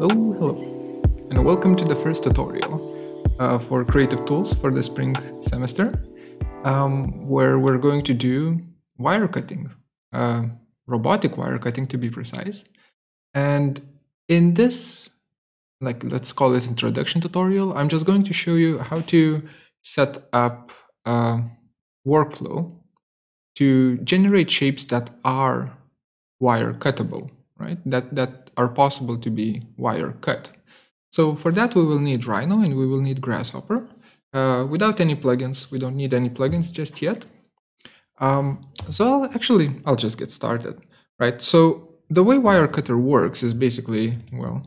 Hello, and welcome to the first tutorial for creative tools for the spring semester, where we're going to do wire cutting, robotic wire cutting to be precise. And in this, let's call it introduction tutorial, I'm just going to show you how to set up a workflow to generate shapes that are wire cuttable, right? That are possible to be wire cut. So for that, we will need Rhino and we will need Grasshopper. Without any plugins, we don't need any plugins just yet. So I'll just get started, right? So the way Wirecutter works is basically, well,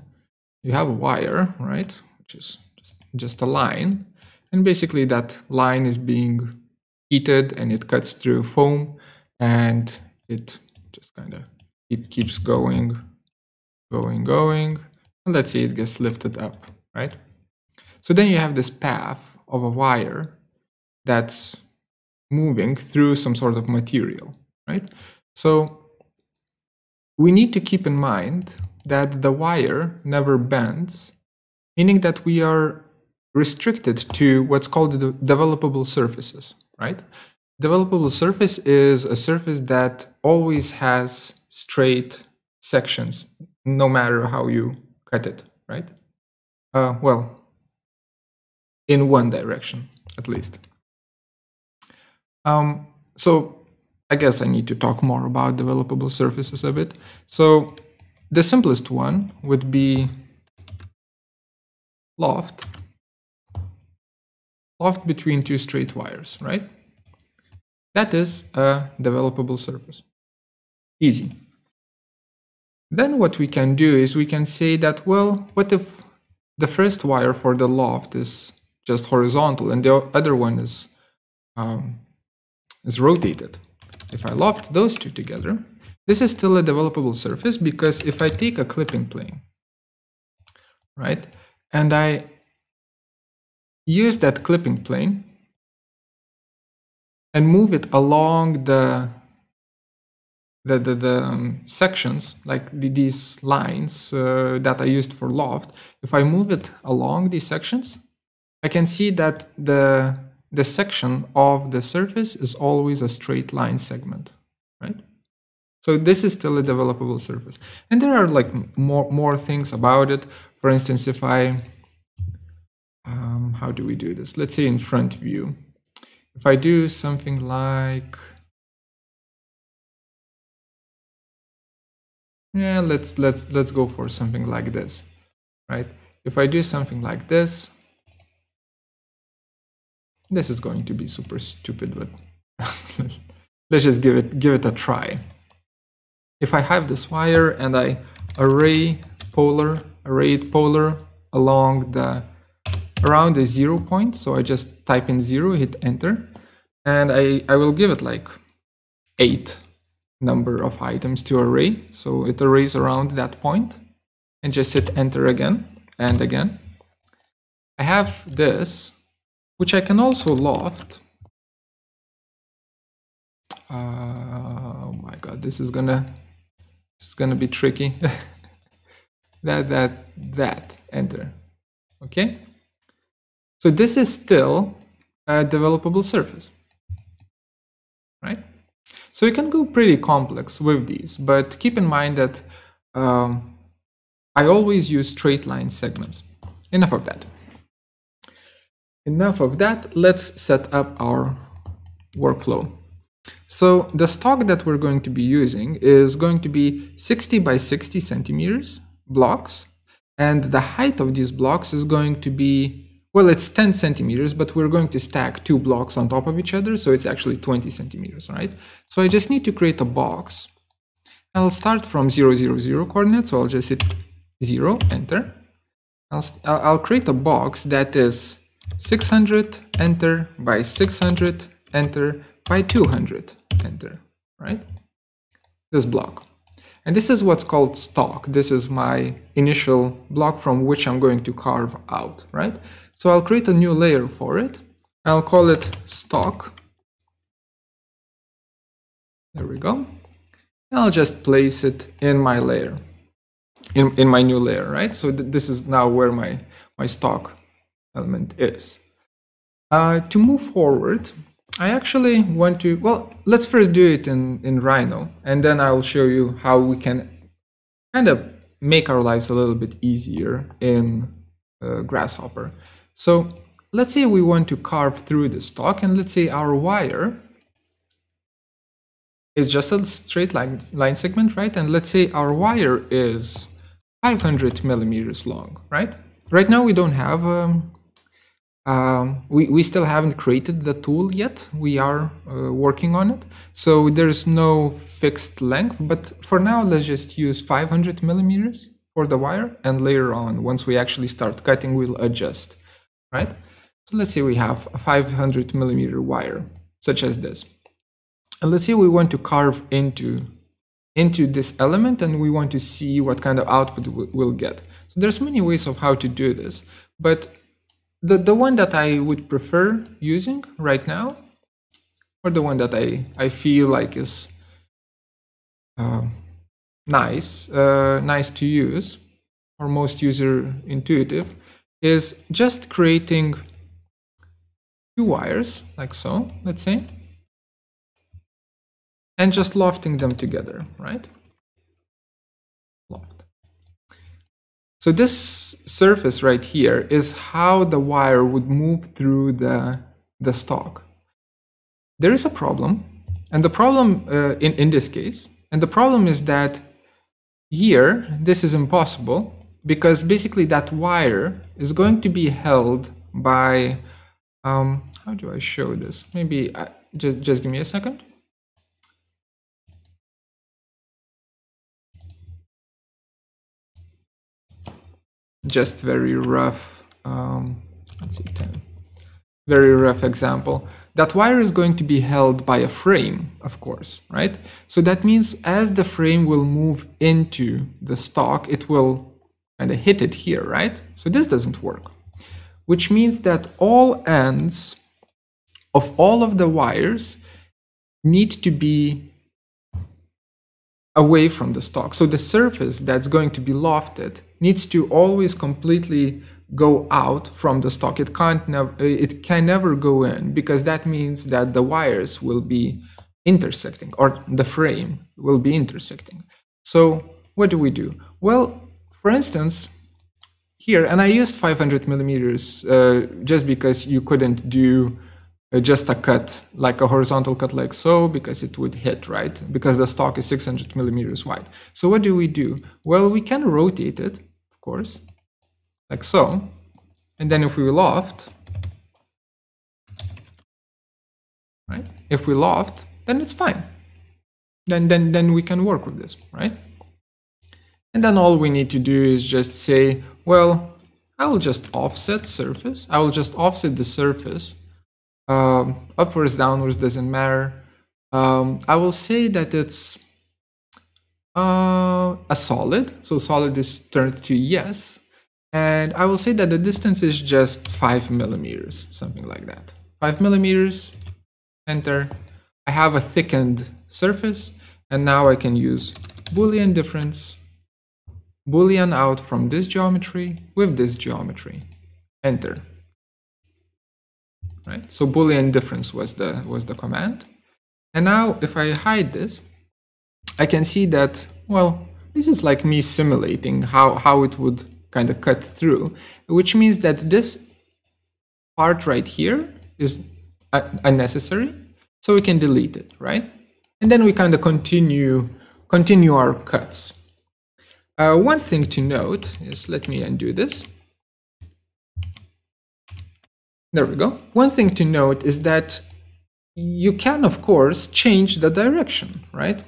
you have a wire, right? Which is just a line. And basically that line is being heated and it cuts through foam and it just it keeps going. And let's say it gets lifted up, right? So then you have this path of a wire that's moving through some sort of material, right? So we need to keep in mind that the wire never bends, meaning that we are restricted to what's called the developable surfaces, right? Developable surface is a surface that always has straight sections, no matter how you cut it, right? Well, in one direction, at least. So I guess I need to talk more about developable surfaces a bit. So the simplest one would be Loft between two straight wires, right? That is a developable surface. Easy. Then what we can do is we can say that, well, what if the first wire for the loft is just horizontal and the other one is rotated? If I loft those two together, this is still a developable surface, because if I take a clipping plane, right, and I use that clipping plane and move it along the sections, like these lines that I used for loft, if I move it along these sections, I can see that the section of the surface is always a straight line segment, right? So this is still a developable surface. And there are like more things about it. For instance, if I, how do we do this? Let's say in front view. If I do something like, yeah, let's go for something like this, right? If I do something like this, this is going to be super stupid, but let's just give it a try. If I have this wire and I array it polar along around the 0 point, so I just type in 0, hit enter, and I will give it like 8 number of items to array, so it arrays around that point, and just hit enter again and again. I have this, which I can also loft. Oh my god, this is gonna be tricky. that enter. Okay, so this is still a developable surface, right? So you can go pretty complex with these, but keep in mind that I always use straight line segments. Enough of that. Let's set up our workflow. So the stock that we're going to be using is going to be 60 by 60 centimeters blocks. And the height of these blocks is going to be, well, it's 10 centimeters, but we're going to stack 2 blocks on top of each other. So it's actually 20 centimeters, right? So I just need to create a box. I'll start from 0, 0, 0 coordinates. So I'll just hit 0, enter. I'll create a box that is 600, enter, by 600, enter, by 200, enter, right? This block. And this is what's called stock. This is my initial block from which I'm going to carve out, right? So I'll create a new layer for it. I'll call it stock. There we go. I'll just place it in my layer. in my new layer, right? So this is now where my stock element is. To move forward, I actually want to, well, let's first do it in Rhino, and then I will show you how we can kind of make our lives a little bit easier in Grasshopper. So let's say we want to carve through the stock, and let's say our wire is just a straight line segment, right? And let's say our wire is 500 millimeters long, right? Right now we don't have, we still haven't created the tool yet. We are working on it. So there's no fixed length, but for now, let's just use 500 millimeters for the wire. And later on, once we actually start cutting, we'll adjust, right? So let's say we have a 500 millimeter wire, such as this. And let's say we want to carve into this element, and we want to see what kind of output we'll get. So there's many ways of how to do this, but the one that I would prefer using right now, or the one that I feel like is nice to use, or most user intuitive, is just creating two wires like so, let's say, and just lofting them together, right? Loft. So this surface right here is how the wire would move through the stock. There is a problem, and the problem in this case, and the problem is that here this is impossible, because basically that wire is going to be held by, how do I show this? Maybe just give me a second. Just very rough, let's see, 10. Very rough example. That wire is going to be held by a frame, of course, right? So that means as the frame will move into the stock, it will kind of hit it here, right? So this doesn't work, which means that all ends of all of the wires need to be away from the stock. So the surface that's going to be lofted needs to always completely go out from the stock. It can never go in, because that means that the wires will be intersecting, or the frame will be intersecting. So what do? Well, for instance, here, and I used 500 millimeters just because you couldn't do just a cut, like a horizontal cut like so, because it would hit, right? Because the stock is 600 millimeters wide. So what do? Well, we can rotate it, of course, like so. And then if we loft, right? If we loft, then it's fine. Then we can work with this, right? And then all we need to do is just say, well, I will just offset surface. I will just offset the surface. Upwards, downwards, doesn't matter. I will say that it's a solid. So solid is turned to yes. And I will say that the distance is just 5 millimeters, something like that. 5 millimeters, enter. I have a thickened surface, and now I can use Boolean difference, Boolean out from this geometry with this geometry, enter. Right? So Boolean difference was the command. And now if I hide this, I can see that, well, this is like me simulating how it would kind of cut through, which means that this part right here is unnecessary, so we can delete it, right? And then we kind of continue our cuts. One thing to note is, let me undo this. There we go. One thing to note is that you can, of course, change the direction, right?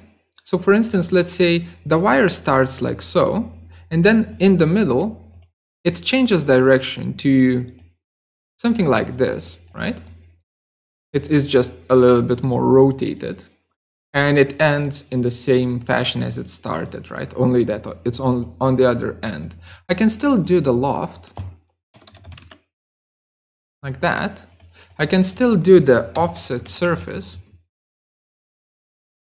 So for instance, let's say the wire starts like so, and then in the middle, it changes direction to something like this, right? It is just a little bit more rotated, and it ends in the same fashion as it started, right? Only that it's on the other end. I can still do the loft like that. I can still do the offset surface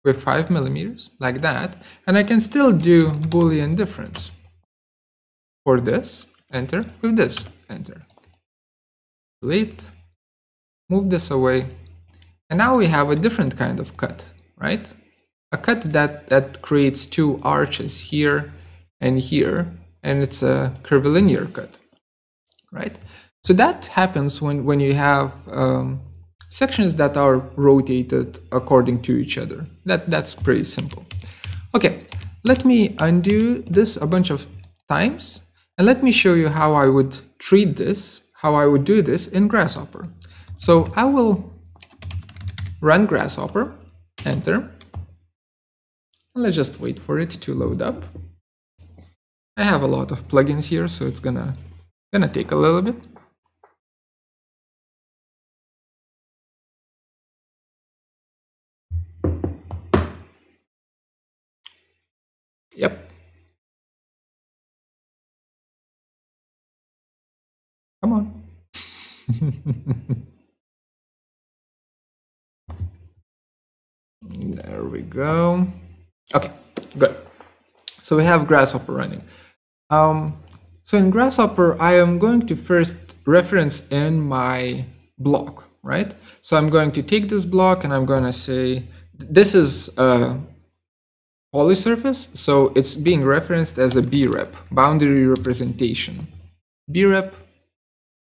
with 5 millimeters like that, and I can still do Boolean difference. for this, enter, with this, enter. Delete, move this away, and now we have a different kind of cut, right? A cut that creates two arches here and here, and it's a curvilinear cut, right? So that happens when you have sections that are rotated according to each other. That's pretty simple. Okay, let me undo this a bunch of times, and let me show you how I would treat this, how I would do this in Grasshopper. So I will run Grasshopper, enter, and let's just wait for it to load up. I have a lot of plugins here, so it's gonna take a little bit. Yep. Come on. There we go. Okay, good. So we have Grasshopper running. So in Grasshopper, I am going to first reference in my block, right? So I'm going to take this block and I'm going to say, this is a polysurface, so it's being referenced as a BREP, boundary representation. BREP,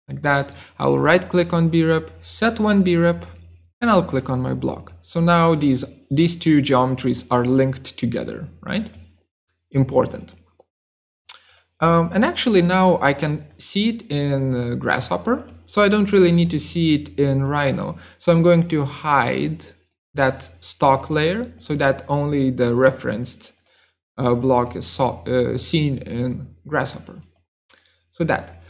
like that. I'll right click on BREP, set one BREP, and I'll click on my block. So now these two geometries are linked together, right? Important. And actually now I can see it in Grasshopper, so I don't really need to see it in Rhino. So I'm going to hide that stock layer so that only the referenced block is seen in Grasshopper. So that.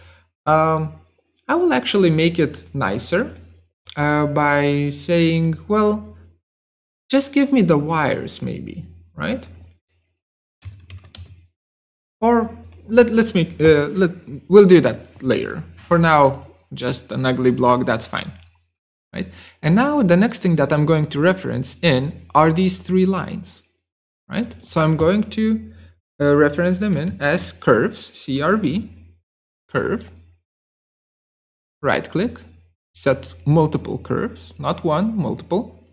I will actually make it nicer by saying, well, just give me the wires maybe, right? Or we'll do that later. For now, just an ugly block, that's fine, right? And now the next thing that I'm going to reference in are these three lines, right? So I'm going to reference them in as curves, CRV, curve, right click, set multiple curves, not one, multiple,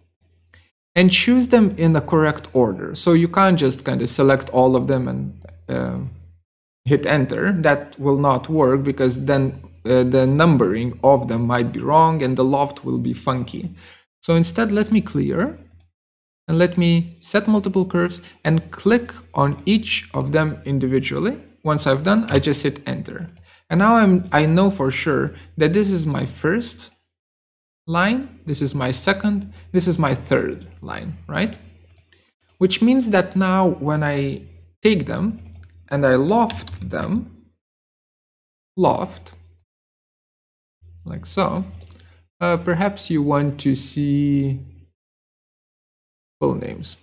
and choose them in the correct order. So you can't just kind of select all of them and hit enter. That will not work because then the numbering of them might be wrong and the loft will be funky. So instead, let me clear and let me set multiple curves and click on each of them individually. Once I've done, I just hit enter. And now I know for sure that this is my first line, this is my second, this is my third line, right? Which means that now when I take them and I loft them, loft, like so, perhaps you want to see full names.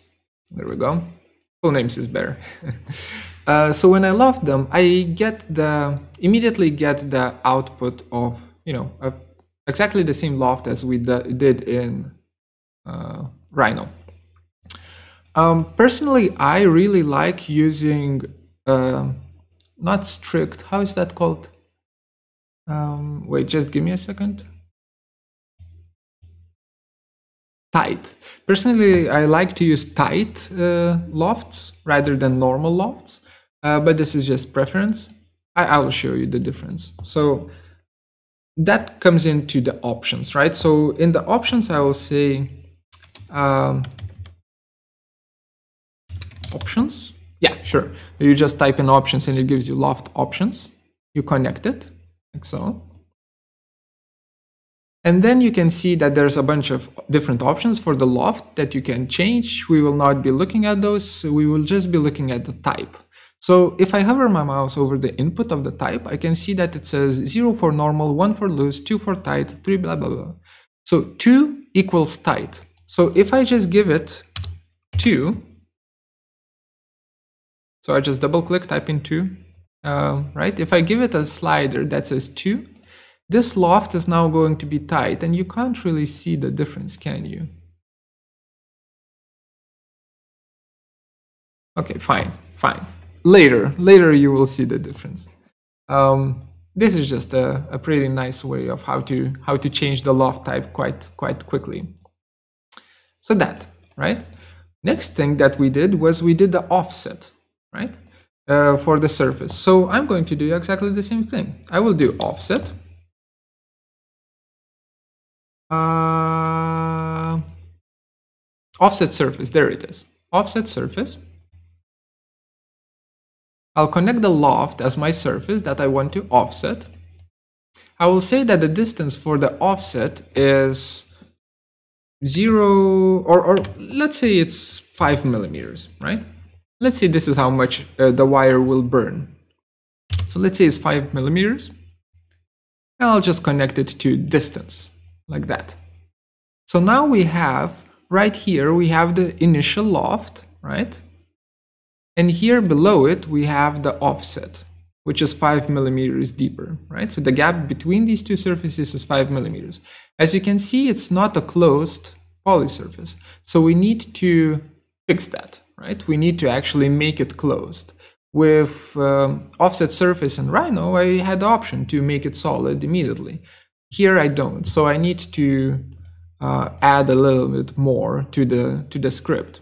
There we go. Full names is better. So when I loft them, I immediately get the output of, exactly the same loft as we did in Rhino. Personally, I really like using not strict, how is that called? Wait, just give me a second. Tight. Personally, I like to use tight lofts rather than normal lofts, but this is just preference. I will show you the difference. So that comes into the options, right? So in the options, I will say options. Yeah, sure. You just type in options and it gives you loft options. You connect it like so. And then you can see that there's a bunch of different options for the loft that you can change. We will not be looking at those. We will just be looking at the type. So if I hover my mouse over the input of the type, I can see that it says 0 for normal, 1 for loose, 2 for tight, 3 blah, blah, blah. So 2 equals tight. So if I just give it 2, so I just double click, type in 2, right? If I give it a slider that says 2, this loft is now going to be tight, and you can't really see the difference, can you? Okay, fine. Later you will see the difference. This is just a pretty nice way of how to change the loft type quite quickly. So that, right? Next thing that we did was we did the offset, right? For the surface. So I'm going to do exactly the same thing. I will do offset. Offset surface, there it is. Offset surface. I'll connect the loft as my surface that I want to offset. I will say that the distance for the offset is 0, or let's say it's 5 millimeters, right? Let's say this is how much the wire will burn. So let's say it's 5 millimeters. And I'll just connect it to distance, like that. So now we have, right here, we have the initial loft, right? And here below it, we have the offset, which is 5 millimeters deeper, right? So the gap between these two surfaces is 5 millimeters. As you can see, it's not a closed poly surface. So we need to fix that, right? We need to actually make it closed. With offset surface in Rhino, I had the option to make it solid immediately. Here I don't, so I need to add a little bit more to the script.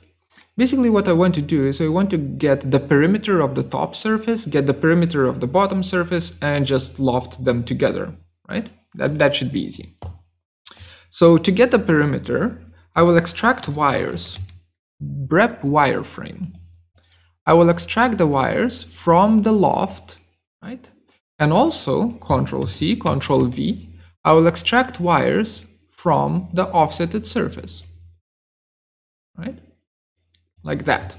Basically what I want to do is I want to get the perimeter of the top surface, get the perimeter of the bottom surface, and just loft them together, right? That should be easy. So to get the perimeter, I will extract wires, brep wireframe. I will extract the wires from the loft, right? And also, Ctrl-C, Ctrl-V, I will extract wires from the offsetted surface, right? Like that.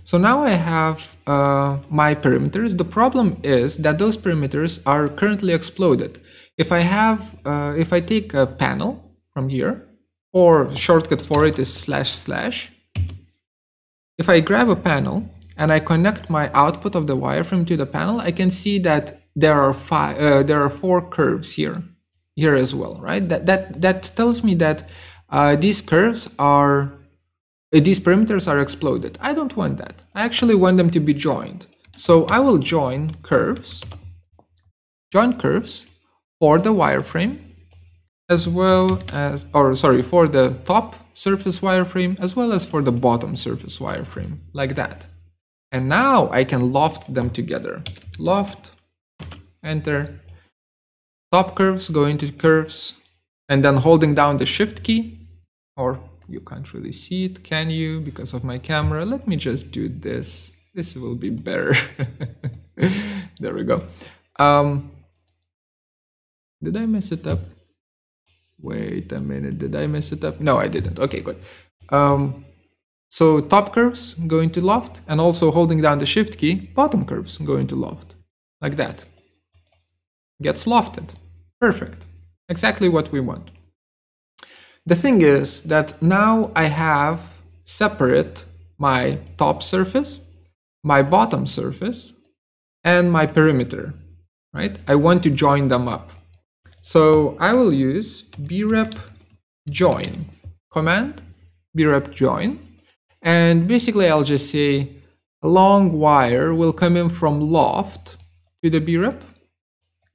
So now I have my perimeters. The problem is that those perimeters are currently exploded. If I take a panel from here, or shortcut for it is // if I grab a panel and I connect my output of the wireframe to the panel, I can see that there are 4 curves here as well, right? That tells me that these curves are these perimeters are exploded. I don't want that. I actually want them to be joined. So I will join curves for the wireframe, as well as, for the top surface wireframe, as well as for the bottom surface wireframe, like that. And now I can loft them together. Loft, enter, top curves go into curves, and then holding down the shift key, or you can't really see it, can you? Because of my camera. Let me just do this. This will be better. There we go. Did I mess it up? Wait a minute. Did I mess it up? No, I didn't. Okay, good. So top curves go into loft, and also holding down the shift key, bottom curves go into loft. Like that. Gets lofted. Perfect. Exactly what we want. The thing is that now I have separate my top surface, my bottom surface, and my perimeter, right? I want to join them up. So I will use brep join command, brep join, and basically I'll just say a long wire will come in from loft to the brep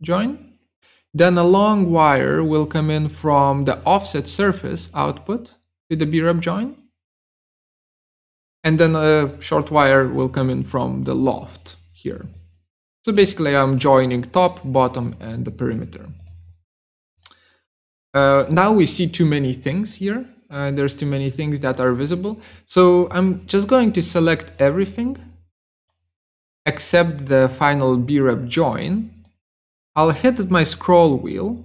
join. Then a long wire will come in from the offset surface output to the brep join. And then a short wire will come in from the loft here. So basically I'm joining top, bottom, and the perimeter. Now we see too many things here. There's too many things that are visible. So I'm just going to select everything except the final brep join. I'll hit my scroll wheel.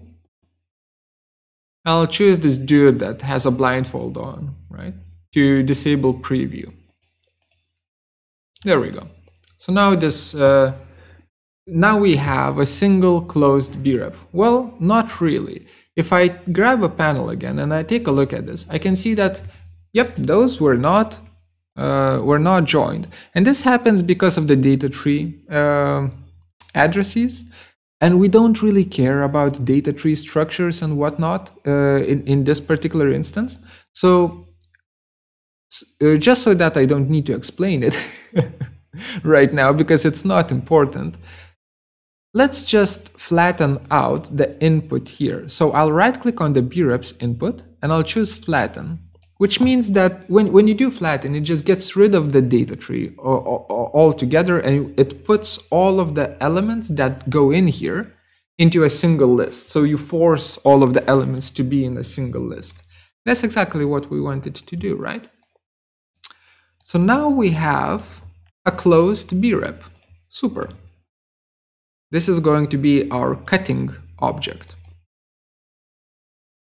I'll choose this dude that has a blindfold on, right? To disable preview. There we go. So now this, now we have a single closed brep. Well, not really. If I grab a panel again and I take a look at this, I can see that, yep, those were not joined. And this happens because of the data tree addresses. And we don't really care about data tree structures and whatnot in this particular instance. So just so that I don't need to explain it right now, because it's not important, let's just flatten out the input here. So I'll right click on the breps input and I'll choose flatten, which means that when you do flatten, it just gets rid of the data tree altogether, and it puts all of the elements that go in here into a single list. So you force all of the elements to be in a single list. That's exactly what we wanted to do, right? So now we have a closed brep. Super. This is going to be our cutting object.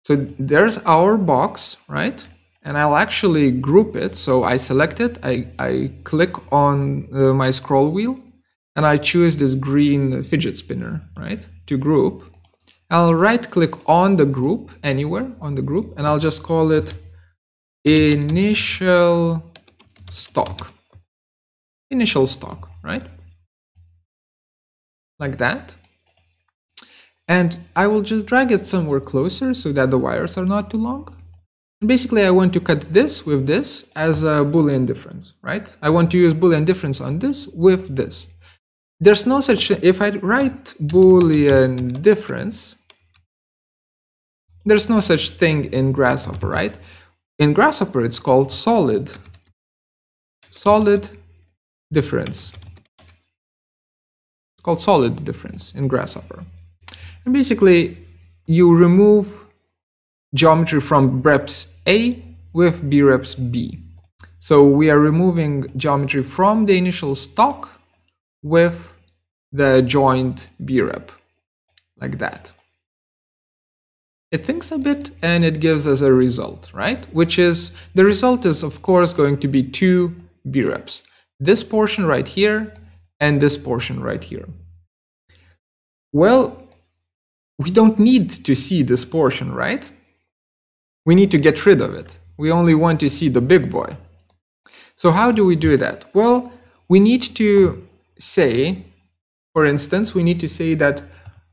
So there's our box, right? And I'll actually group it. So I select it, I click on my scroll wheel, and I choose this green fidget spinner, right, to group. I'll right click on the group, anywhere on the group, and I'll just call it initial stock. Initial stock, right? Like that. And I will just drag it somewhere closer so that the wires are not too long. Basically, I want to cut this with this as a Boolean difference, right? I want to use Boolean difference on this with this. There's no such thing. If I write Boolean difference, there's no such thing in Grasshopper, right? In Grasshopper, it's called solid difference. It's called solid difference in Grasshopper. And basically, you remove geometry from breps A with breps B. So we are removing geometry from the initial stock with the joined brep, like that. It thinks a bit and it gives us a result, right? Which is, the result is of course going to be two breps. This portion right here and this portion right here. Well, we don't need to see this portion, right? We need to get rid of it. We only want to see the big boy. So how do we do that? Well, we need to say, for instance, we need to say that,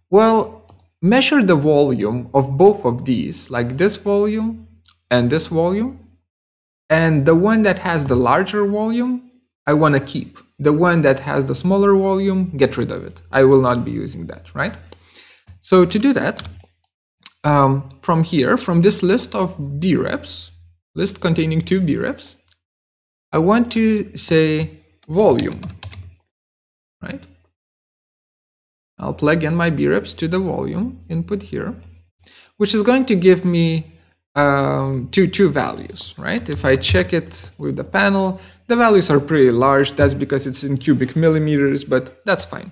well, measure the volume of both of these, like this volume, and the one that has the larger volume, I want to keep. The one that has the smaller volume, get rid of it. I will not be using that, right? So to do that, from here, from this list of breps, list containing two breps, I want to say volume, right? I'll plug in my breps to the volume input here, which is going to give me two values, right? If I check it with the panel, the values are pretty large. That's because it's in cubic millimeters, but that's fine.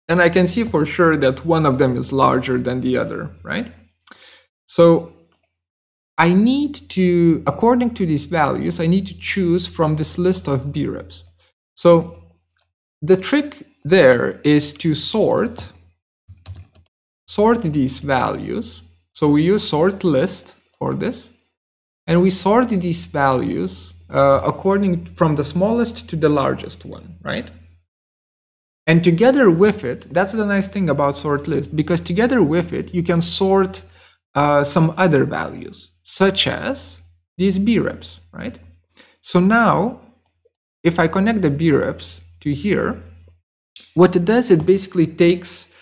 And I can see for sure that one of them is larger than the other, right? So I need to, according to these values, I need to choose from this list of breps. So the trick there is to sort these values. So we use sort list for this, and we sort these values according from the smallest to the largest one, right? And together with it, that's the nice thing about sort list, because together with it, you can sort some other values, such as these breps, right? So now, if I connect the breps to here, what it does, it basically takes,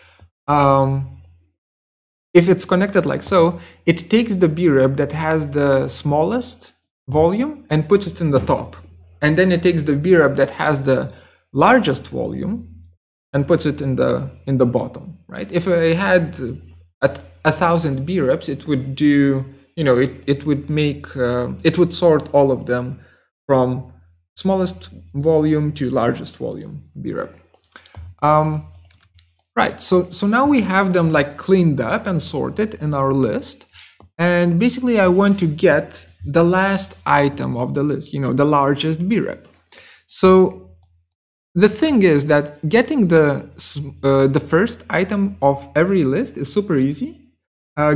if it's connected like so, it takes the brep that has the smallest volume and puts it in the top. And then it takes the brep that has the largest volume and puts it in the bottom, right? If I had 1,000 breps, it would do, you know, it would make, it would sort all of them from smallest volume to largest volume brep. Right, so now we have them like cleaned up and sorted in our list. And basically I want to get the last item of the list, you know, the largest brep. So the thing is that getting the first item of every list is super easy.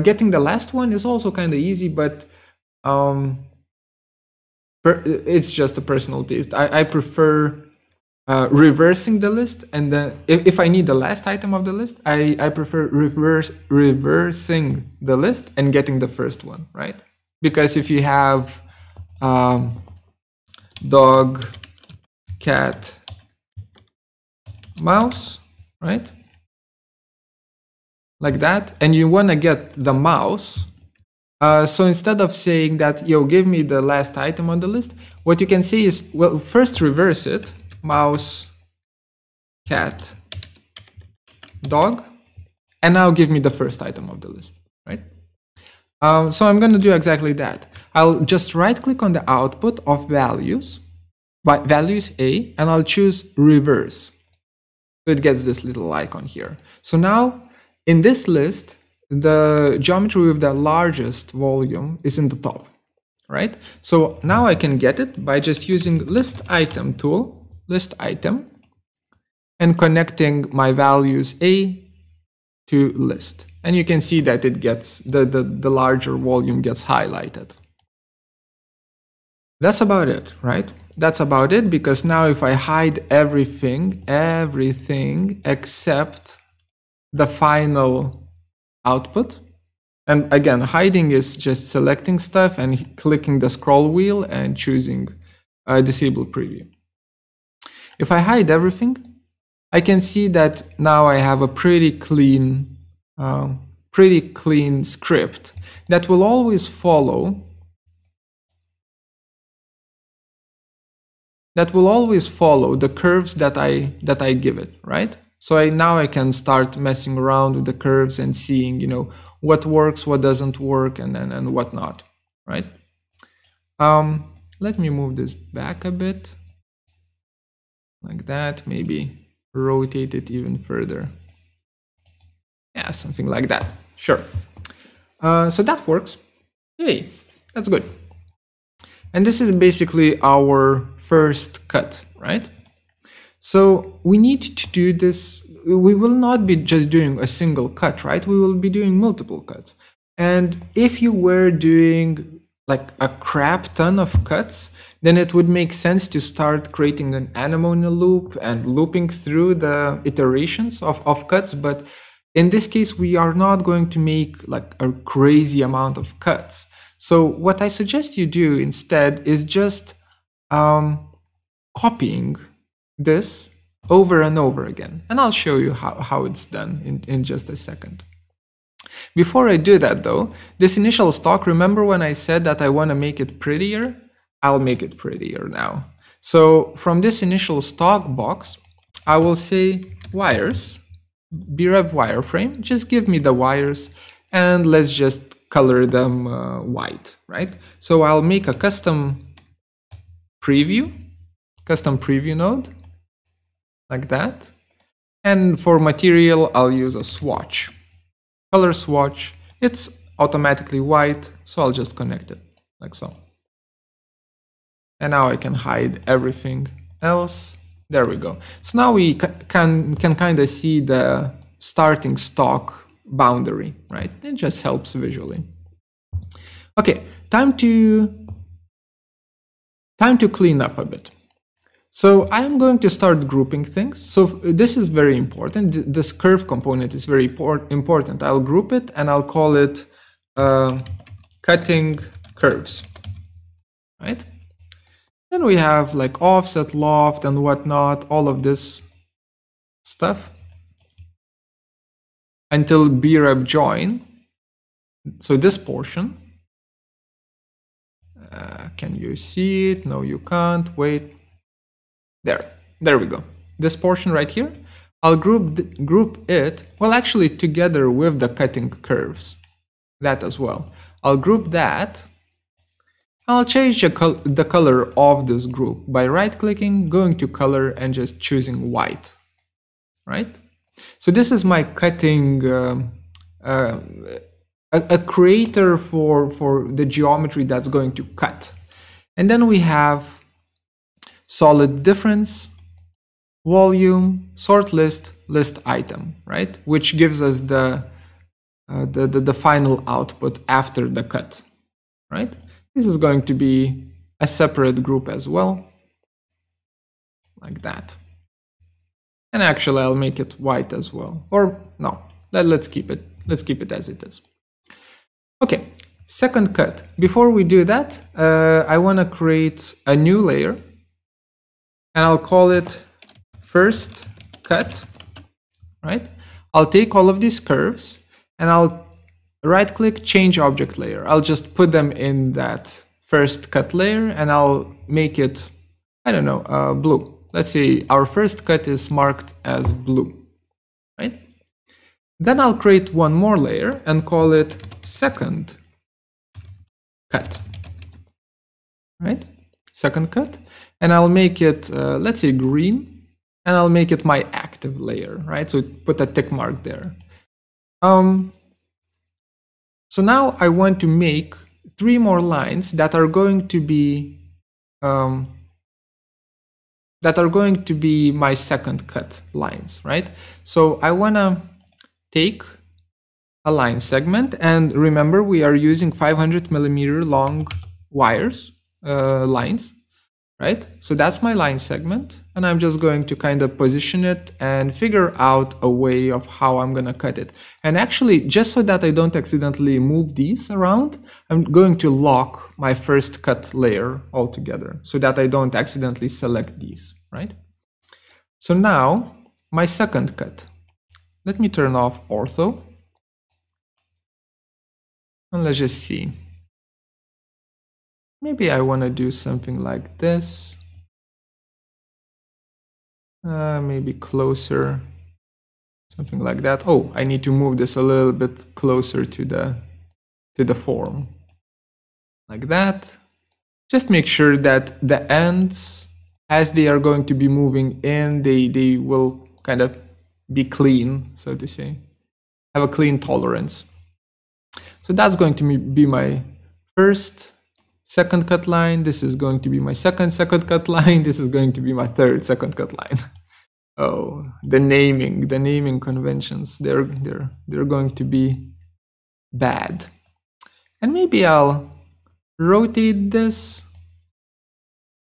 Getting the last one is also kind of easy, but it's just a personal taste. I prefer reversing the list, and then if I need the last item of the list, I prefer reversing the list and getting the first one, right? Because if you have dog, cat, mouse, right? like that, and you want to get the mouse. So instead of saying that, yo, give me the last item on the list, what you can say is, well, first reverse it, mouse, cat, dog, and now give me the first item of the list, right? So I'm going to do exactly that. I'll just right click on the output of values, values A, and I'll choose reverse. So it gets this little icon here. So now in this list, the geometry with the largest volume is in the top, right? So now I can get it by just using list item tool, list item, and connecting my values A to list. And you can see that it gets, the larger volume gets highlighted. That's about it, right? That's about it, because now if I hide everything except the final output, and again, hiding is just selecting stuff and clicking the scroll wheel and choosing disable preview. If I hide everything, I can see that now I have a pretty clean script that will always follow the curves that I give it, right? So now I can start messing around with the curves and seeing, you know, what works, what doesn't work, and whatnot, right? Let me move this back a bit, like that. Maybe rotate it even further. Yeah, something like that. Sure. So that works. Yay, that's good. And this is basically our first cut, right? So we need to do this. We will not be just doing a single cut, right? We will be doing multiple cuts. And if you were doing like a crap ton of cuts, then it would make sense to start creating an anemone loop and looping through the iterations of cuts. But in this case, we are not going to make like a crazy amount of cuts. So what I suggest you do instead is just copying this over and over again. And I'll show you how it's done in just a second. Before I do that though, this initial stock, remember when I said that I want to make it prettier? I'll make it prettier now. So from this initial stock box, I will say wires, BREV wireframe, just give me the wires and let's just color them white, right? So I'll make a custom preview node, like that. And for material, I'll use a swatch, color swatch. It's automatically white, so I'll just connect it like so. And now I can hide everything else. There we go. So now we can kind of see the starting stock boundary, right? It just helps visually. Okay, time to clean up a bit. So I'm going to start grouping things. So this is very important. This curve component is very important. I'll group it and I'll call it cutting curves, right? Then we have like offset, loft, and whatnot, all of this stuff until BREV join. So this portion, can you see it? No, you can't. Wait. There we go. This portion right here, I'll group it, well, actually together with the cutting curves, that as well. I'll group that. I'll change the color of this group by right-clicking, going to color, and just choosing white, right? So this is my cutting, a creator for the geometry that's going to cut. And then we have solid difference, volume, sort list, list item, right? Which gives us the final output after the cut, right? This is going to be a separate group as well, like that. And actually, I'll make it white as well. Or no, let's keep it. Let's keep it as it is. Okay, second cut. Before we do that, I want to create a new layer. And I'll call it first cut, right? I'll take all of these curves and I'll right click, change object layer. I'll just put them in that first cut layer and I'll make it, I don't know, blue. Let's say our first cut is marked as blue, right? Then I'll create one more layer and call it second cut, right? Second cut, and I'll make it, let's say green, and I'll make it my active layer, right? So put a tick mark there. So now I want to make 3 more lines that are going to be my second cut lines, right? So I want to take a line segment, and remember we are using 500mm long wires, lines, right? So that's my line segment, and I'm just going to kind of position it and figure out a way of how I'm going to cut it. And actually, just so that I don't accidentally move these around, I'm going to lock my first cut layer altogether so that I don't accidentally select these, right? So now my second cut, let me turn off ortho and let's just see. Maybe I want to do something like this. Maybe closer, something like that. Oh, I need to move this a little bit closer to the form, like that. Just make sure that the ends, as they are going to be moving in, they will kind of be clean, so to say, have a clean tolerance. So that's going to be my first second cut line. This is going to be my second cut line. This is going to be my third second cut line. Oh, the naming conventions, they're going to be bad. And maybe I'll rotate this,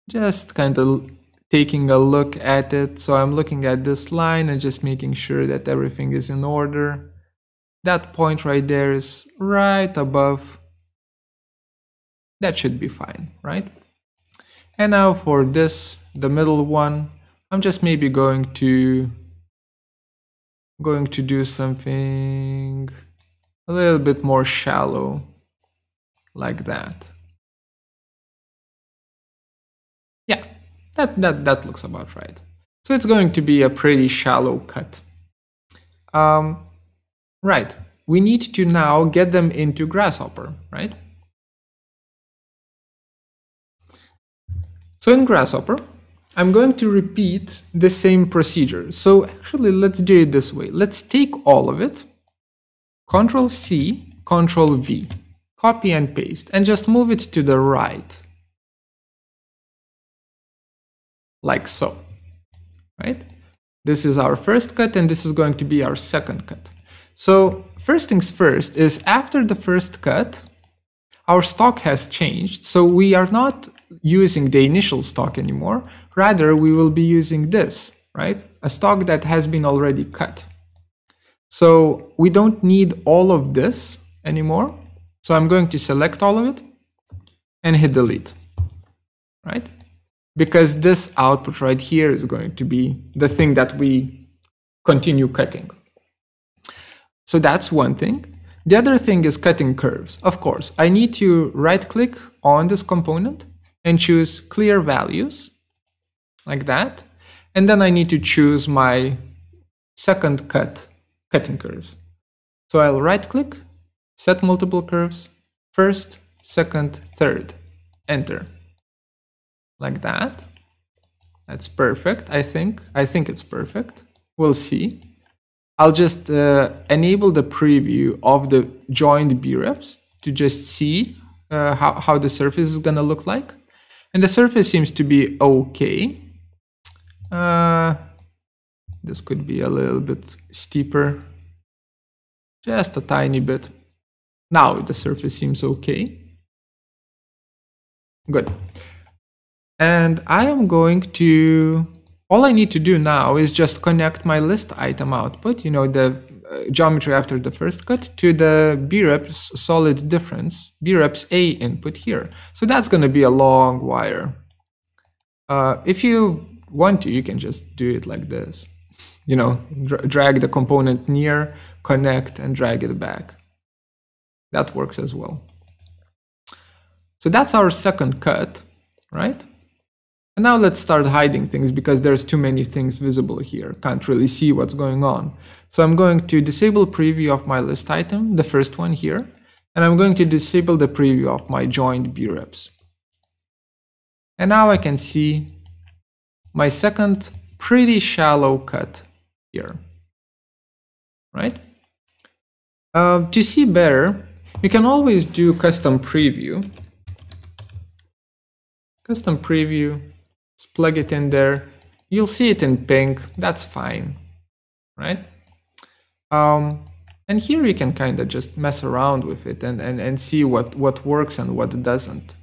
just kind of taking a look at it. So I'm looking at this line and just making sure that everything is in order. That point right there is right above. That should be fine, right? And now for this, the middle one, I'm just maybe going to do something a little bit more shallow, like that. Yeah, that looks about right. So it's going to be a pretty shallow cut. Right, we need to now get them into Grasshopper, right? So in Grasshopper, I'm going to repeat the same procedure. So actually, let's do it this way. Let's take all of it, Control-C, Control-V, copy and paste, and just move it to the right, like so, right? This is our first cut, and this is going to be our second cut. So first things first is after the first cut, our stock has changed. So we are not using the initial stock anymore. Rather, we will be using this, right? A stock that has been already cut. So we don't need all of this anymore. So I'm going to select all of it and hit delete, right? Because this output right here is going to be the thing that we continue cutting. So that's one thing. The other thing is cutting curves. Of course, I need to right click on this component and choose clear values, like that. And then I need to choose my second cutting curves. So I'll right click, set multiple curves, first, second, third, enter. Like that. That's perfect, I think. I think it's perfect. We'll see. I'll just enable the preview of the joined B-reps to just see how the surface is gonna look like. And the surface seems to be okay. This could be a little bit steeper. Just a tiny bit. Now the surface seems okay. Good. And I am going to, all I need to do now is just connect my list item output, you know, the geometry after the first cut, to the B-reps solid difference, B-reps A input here. So that's going to be a long wire. If you want to, you can just do it like this. you know, drag the component near, connect, and drag it back. That works as well. So that's our second cut, right? And now let's start hiding things because there's too many things visible here. Can't really see what's going on. So I'm going to disable preview of my list item, the first one here, and I'm going to disable the preview of my joined B-reps. And now I can see my second pretty shallow cut here, right? To see better, you can always do custom preview. Custom preview, just plug it in there. You'll see it in pink, that's fine, right? And here you can kind of just mess around with it and see what works and what doesn't.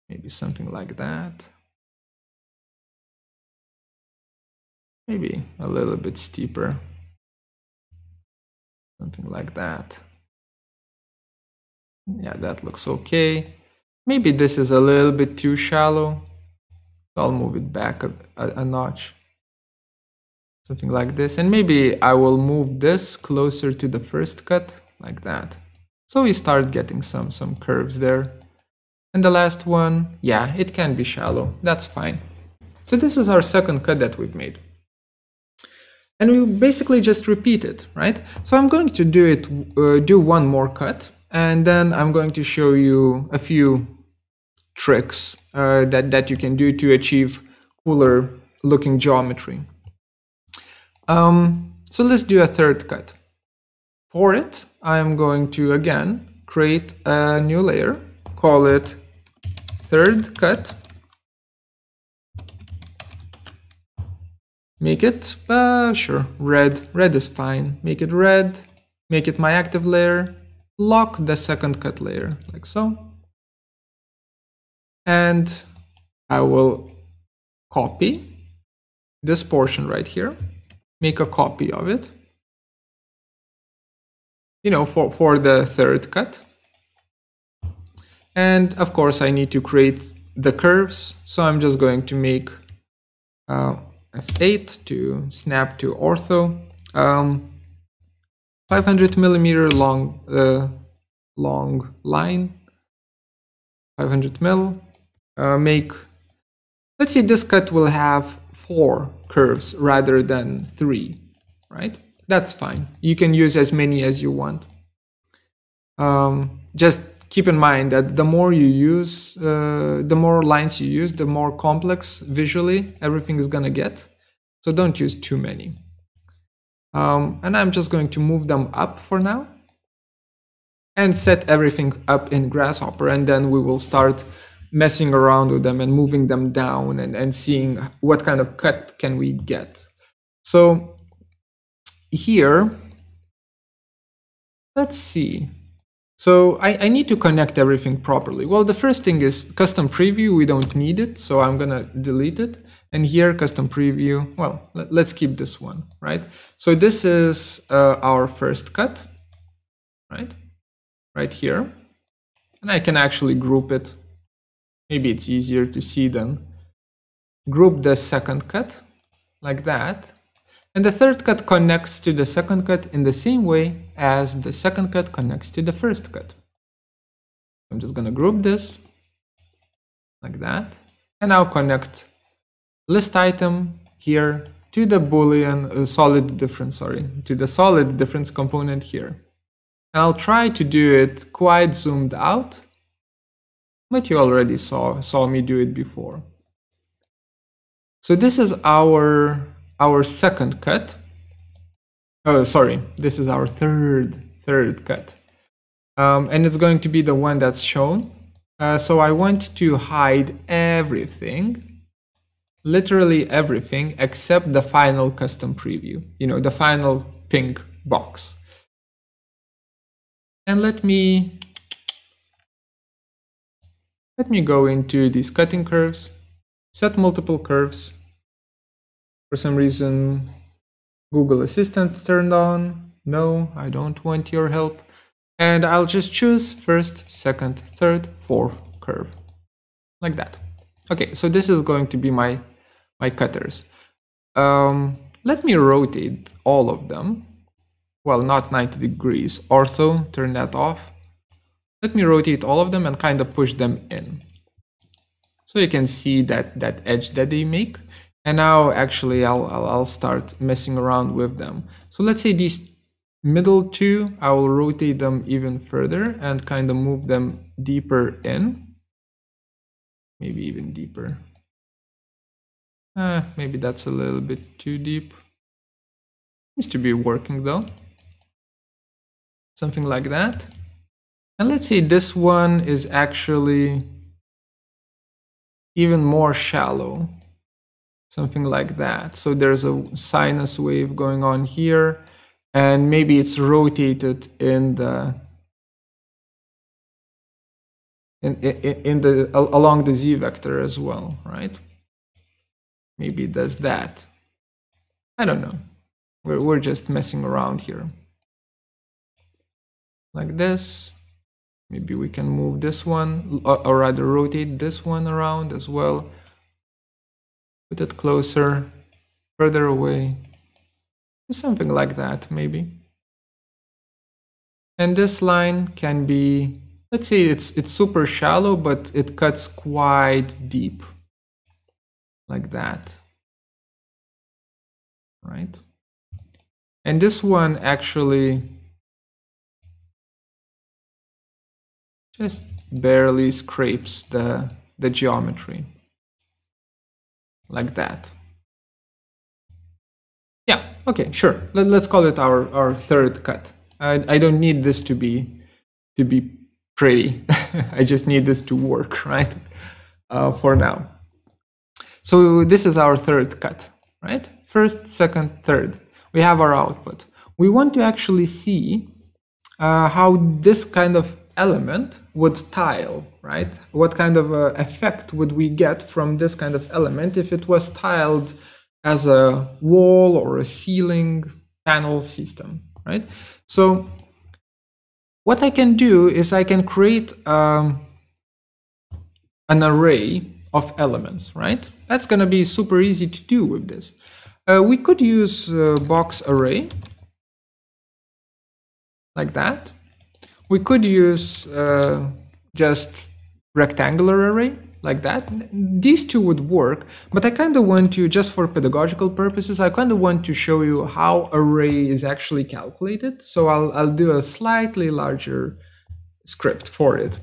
Maybe something like that. Maybe a little bit steeper. Something like that. Yeah, that looks okay. Maybe this is a little bit too shallow. So I'll move it back a notch. Something like this. And maybe I will move this closer to the first cut, like that. So we start getting some curves there. And the last one, yeah, it can be shallow. That's fine. So this is our second cut that we've made. And we basically just repeat it, right? So I'm going to do one more cut, and then I'm going to show you a few tricks that you can do to achieve cooler looking geometry. So let's do a third cut. For it, I'm going to again create a new layer, call it third cut. Make it, sure, red. Red is fine. Make it red. Make it my active layer. Lock the second cut layer, like so. And I will copy this portion right here. Make a copy of it. You know, for the third cut. And of course, I need to create the curves. So I'm just going to make F8 to snap to ortho, 500 millimeter long line, 500 mil. Let's see, this cut will have 4 curves rather than 3, right? That's fine. You can use as many as you want. Just keep in mind that the more you use, the more lines you use, the more complex visually everything is gonna get. So don't use too many. And I'm just going to move them up for now and set everything up in Grasshopper, and then we will start messing around with them and moving them down and seeing what kind of cut can we get. So here, let's see. So I need to connect everything properly. Well, the first thing is custom preview. We don't need it, so I'm gonna delete it. And here, custom preview, well, let's keep this one, right? So this is our first cut, right? Right here. And I can actually group it. Maybe it's easier to see then. Group the second cut, like that. And the third cut connects to the second cut in the same way as the second cut connects to the first cut. I'm just gonna group this, like that. And now connect list item here to the Boolean solid difference, to the solid difference component here. And I'll try to do it quite zoomed out, but you already saw me do it before. So this is our second cut. Oh, sorry, this is our third cut. And it's going to be the one that's shown. So I want to hide everything. Literally everything except the final custom preview, you know, the final pink box. And let me go into these cutting curves, set multiple curves. For some reason, Google Assistant turned on. No, I don't want your help. And I'll just choose first, second, third, fourth curve, like that. Okay, so this is going to be my cutters. let me rotate all of them. Well, not 90 degrees. Ortho, turn that off. Let me rotate all of them and kind of push them in. So you can see that edge that they make. And now actually I'll start messing around with them. So let's say these middle two, I will rotate them even further and kind of move them deeper in. Maybe even deeper. Maybe that's a little bit too deep. Seems to be working though. Something like that. And let's say this one is actually even more shallow. Something like that. So there's a sinus wave going on here, and maybe it's rotated in the along the z vector as well, right? Maybe it does that. I don't know. We're just messing around here. Like this. Maybe we can move this one, or rather rotate this one around as well. Put it closer, further away. Something like that, maybe. And this line can be, let's say it's super shallow, but it cuts quite deep. Like that. Right? And this one actually just barely scrapes the geometry. Like that. Yeah, okay, sure. Let's call it our third cut. I don't need this to be pretty. I just need this to work, right? For now. So this is our third cut, right? First, second, third. We have our output. We want to actually see how this kind of element would tile, right? What kind of effect would we get from this kind of element if it was tiled as a wall or a ceiling panel system, right? So what I can do is I can create an array of elements, right? That's going to be super easy to do with this. We could use box array like that. We could use just rectangular array like that. These two would work, but I kind of want to, just for pedagogical purposes, I kind of want to show you how array is actually calculated. So I'll do a slightly larger script for it.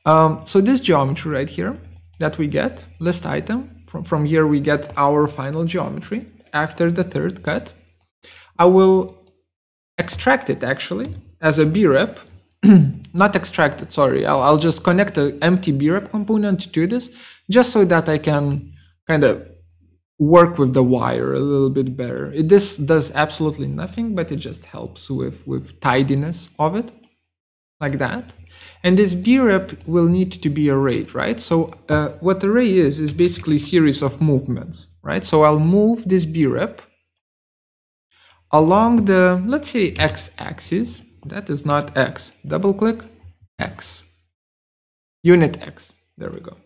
So this geometry right here that we get, list item, from here we get our final geometry after the third cut. I will extract it actually as a brep, not extract it, sorry. I'll just connect an empty brep component to this, just so that I can kind of work with the wire a little bit better. This does absolutely nothing, but it just helps with tidiness of it, like that. And this brep will need to be arrayed, right? So what array is basically a series of movements, right? So I'll move this brep along the, let's say, x-axis. That is not x. Double click, x. Unit x. There we go.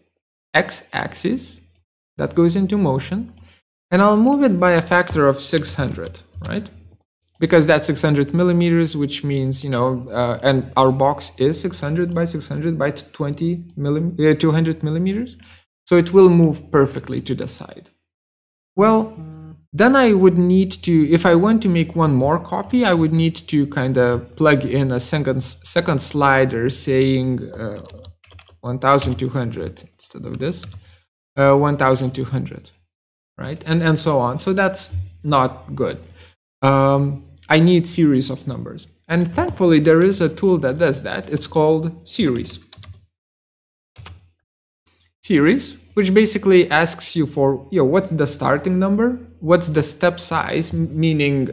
X-axis. That goes into motion. And I'll move it by a factor of 600, right? Because that's 600 millimeters, which means, you know, and our box is 600 by 600 by 200 millimeters. So it will move perfectly to the side. Well, then I would need to, if I want to make one more copy, I would need to kind of plug in a second slider saying 1200 instead of this, 1200, right? And so on. So that's not good. I need series of numbers. And thankfully, there is a tool that does that. It's called series. Series, which basically asks you for, you know, what's the starting number? What's the step size? Meaning,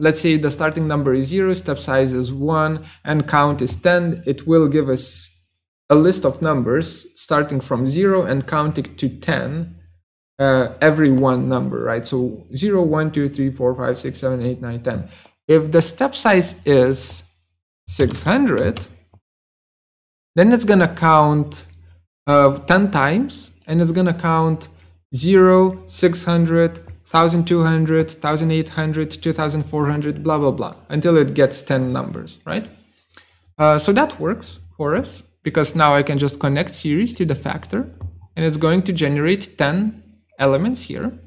let's say the starting number is 0, step size is 1, and count is 10. It will give us a list of numbers starting from 0 and counting to 10. Every one number, right? So 0, 1, 2, 3, 4, 5, 6, 7, 8, 9, 10. If the step size is 600, then it's going to count 10 times, and it's going to count 0, 600, 1200, 1800, 2400, blah, blah, blah, until it gets 10 numbers, right? So that works for us, because now I can just connect series to the factor, and it's going to generate 10 elements here.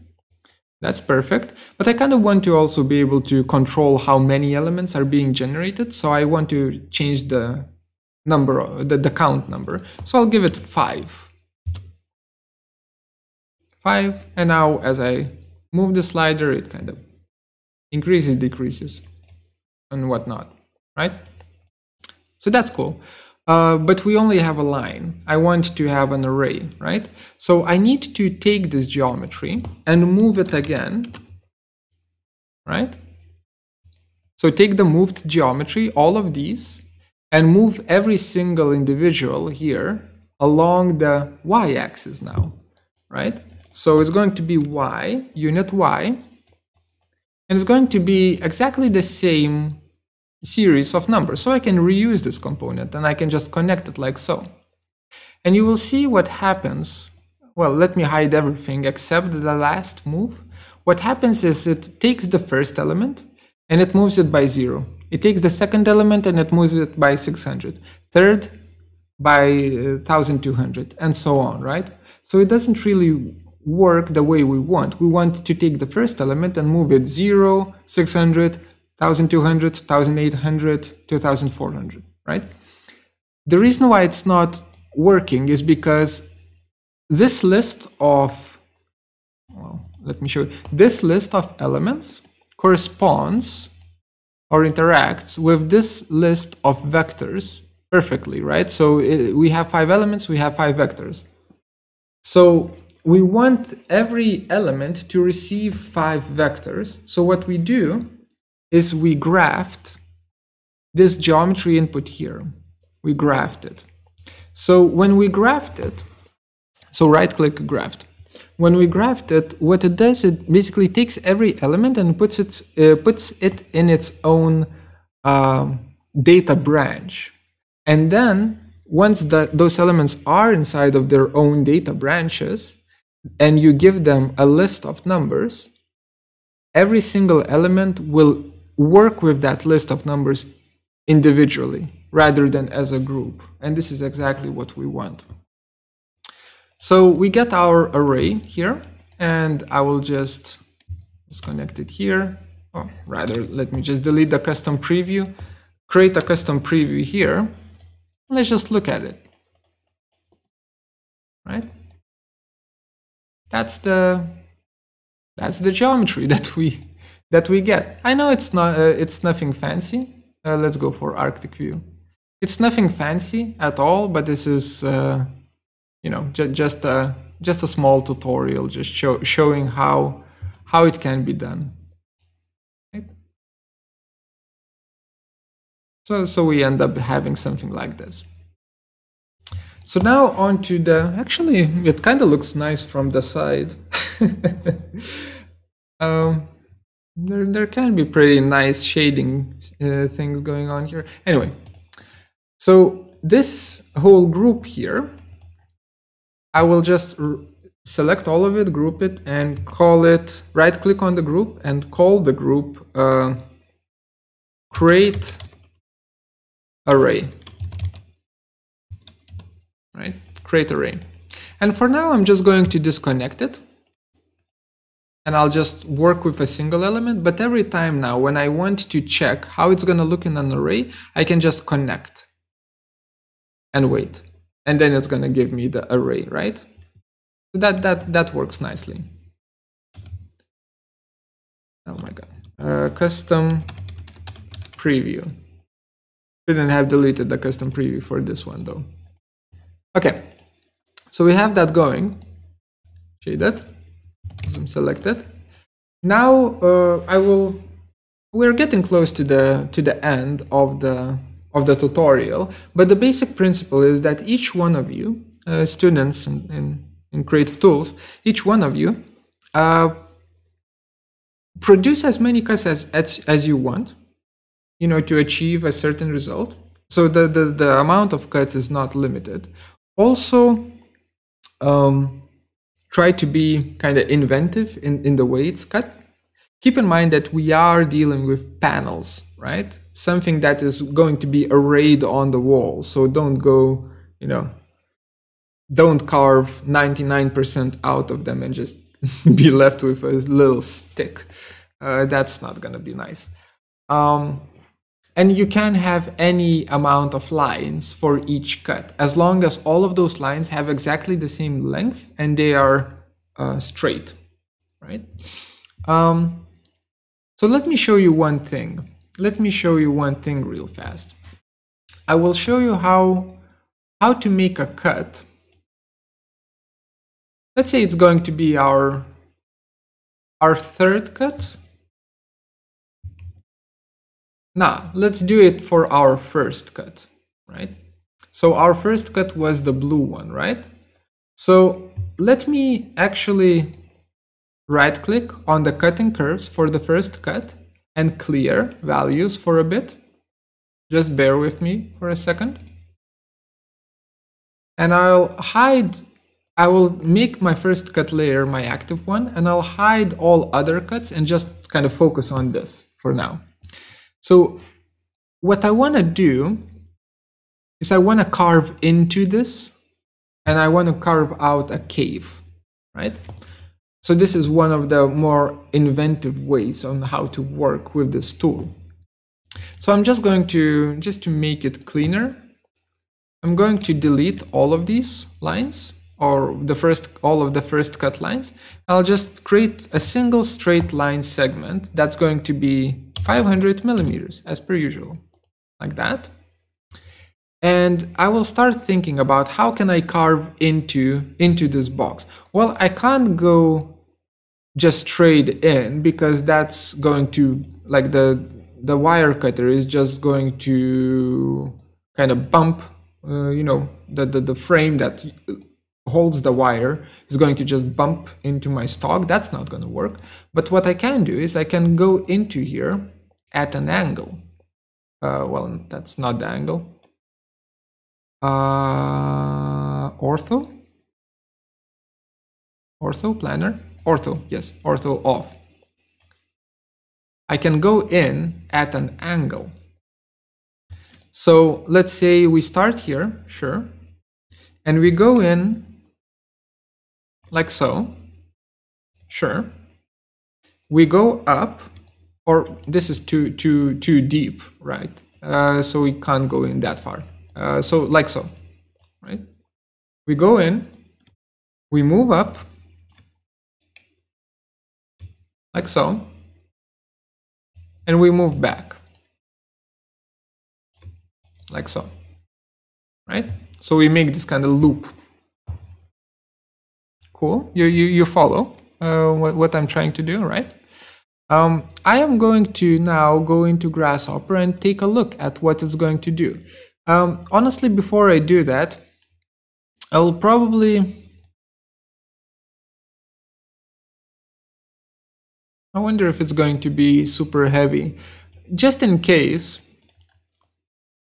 That's perfect, but I kind of want to also be able to control how many elements are being generated, so I want to change the number, the count number. So I'll give it 5. 5, and now as I move the slider, it kind of increases, decreases, and whatnot, right? So that's cool. But we only have a line. I want to have an array, right? So I need to take this geometry and move it again, right? So take the moved geometry, all of these, and move every single individual here along the y-axis now, right? So it's going to be y, unit y, and it's going to be exactly the same series of numbers. So I can reuse this component and I can just connect it like so. And you will see what happens. Well, let me hide everything except the last move. What happens is it takes the first element and it moves it by 0. It takes the second element and it moves it by 600. Third by 1200, and so on, right? So it doesn't really work the way we want. We want to take the first element and move it 0, 600, 1200, 1800, 2400, right? The reason why it's not working is because this list of, well, let me show you. This list of elements corresponds or interacts with this list of vectors perfectly, right? So we have 5 elements, we have 5 vectors. So we want every element to receive 5 vectors. So what we do is we graphed this geometry input here. We graphed it. So when we graphed it, so right-click graphed. When we graphed it, what it does, it basically takes every element and puts it in its own data branch. And then once those elements are inside of their own data branches, and you give them a list of numbers, every single element will work with that list of numbers individually rather than as a group. And this is exactly what we want. So we get our array here, and I will just disconnect it here. Or rather, let me just delete the custom preview, create a custom preview here. Let's just look at it, right? That's the geometry that we get. I know it's nothing fancy. Let's go for Arctic view. It's nothing fancy at all, but this is you know, just a small tutorial, just showing how it can be done. Right? So we end up having something like this. So now on to the, actually, it kind of looks nice from the side. There can be pretty nice shading things going on here. Anyway, so this whole group here, I will just select all of it, group it, and call it, right-click on the group and call the group create array. Right? Create array. And for now, I'm just going to disconnect it. And I'll just work with a single element. But every time now, when I want to check how it's going to look in an array, I can just connect and wait. And then it's going to give me the array, right? So that works nicely. Oh my God. Custom preview. Shouldn't have deleted the custom preview for this one though. Okay, so we have that going. Shaded. Zoom selected. Now we're getting close to the end of the tutorial, but the basic principle is that each one of you, students in Creative Tools, each one of you produce as many cuts as you want, you know, to achieve a certain result. So the amount of cuts is not limited. Also, try to be kind of inventive in the way it's cut. Keep in mind that we are dealing with panels, right? Something that is going to be arrayed on the wall. So don't go, don't carve 99% out of them and just be left with a little stick. That's not going to be nice. And you can have any amount of lines for each cut, as long as all of those lines have exactly the same length and they are straight, right? So let me show you one thing. Let me show you one thing real fast. I will show you how to make a cut. Let's say it's going to be our third cut. Now, let's do it for our first cut, right? So our first cut was the blue one, right? So let me actually right-click on the cutting curves for the first cut and clear values for a bit. Just bear with me for a second. And I will make my first cut layer my active one, and I'll hide all other cuts and just kind of focus on this for now. So what I want to do is I want to carve into this, and I want to carve out a cave, right? So this is one of the more inventive ways on how to work with this tool. So I'm just going to, to make it cleaner, I'm going to delete all of these lines, or all of the first cut lines. I'll just create a single straight line segment that's going to be 500 millimeters as per usual, like that. And I will start thinking about how can I carve into this box. Well, I can't go just straight in, because that's going to, like, the wire cutter is just going to kind of bump, the frame that holds the wire is going to just bump into my stock. That's not going to work. But what I can do is I can go into here at an angle. Well, that's not the angle. Ortho, planar, ortho, yes, ortho off. I can go in at an angle. So let's say we start here, sure, and we go in like so, sure. We go up, or this is too deep, right? So we can't go in that far. So like so, right? We go in, we move up, like so, and we move back, like so, right? So we make this kind of loop. Cool, you follow what I'm trying to do, right? I am going to now go into Grasshopper and take a look at what it's going to do. Honestly, before I do that, I will probably... I wonder if it's going to be super heavy. Just in case,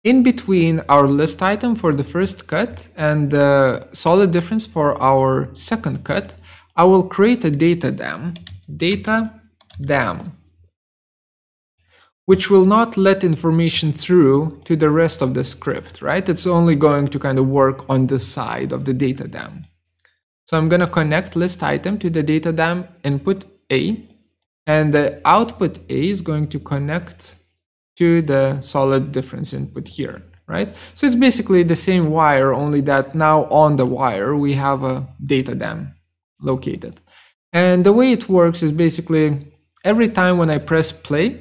in between our list item for the first cut and the solid difference for our second cut, I will create a data dam, which will not let information through to the rest of the script, right? It's only going to kind of work on the side of the data dam. So I'm going to connect list item to the data dam input A, and the output A is going to connect to the solid difference input here, right? So it's basically the same wire, only that now on the wire we have a data dam located. And the way it works is basically every time when I press play,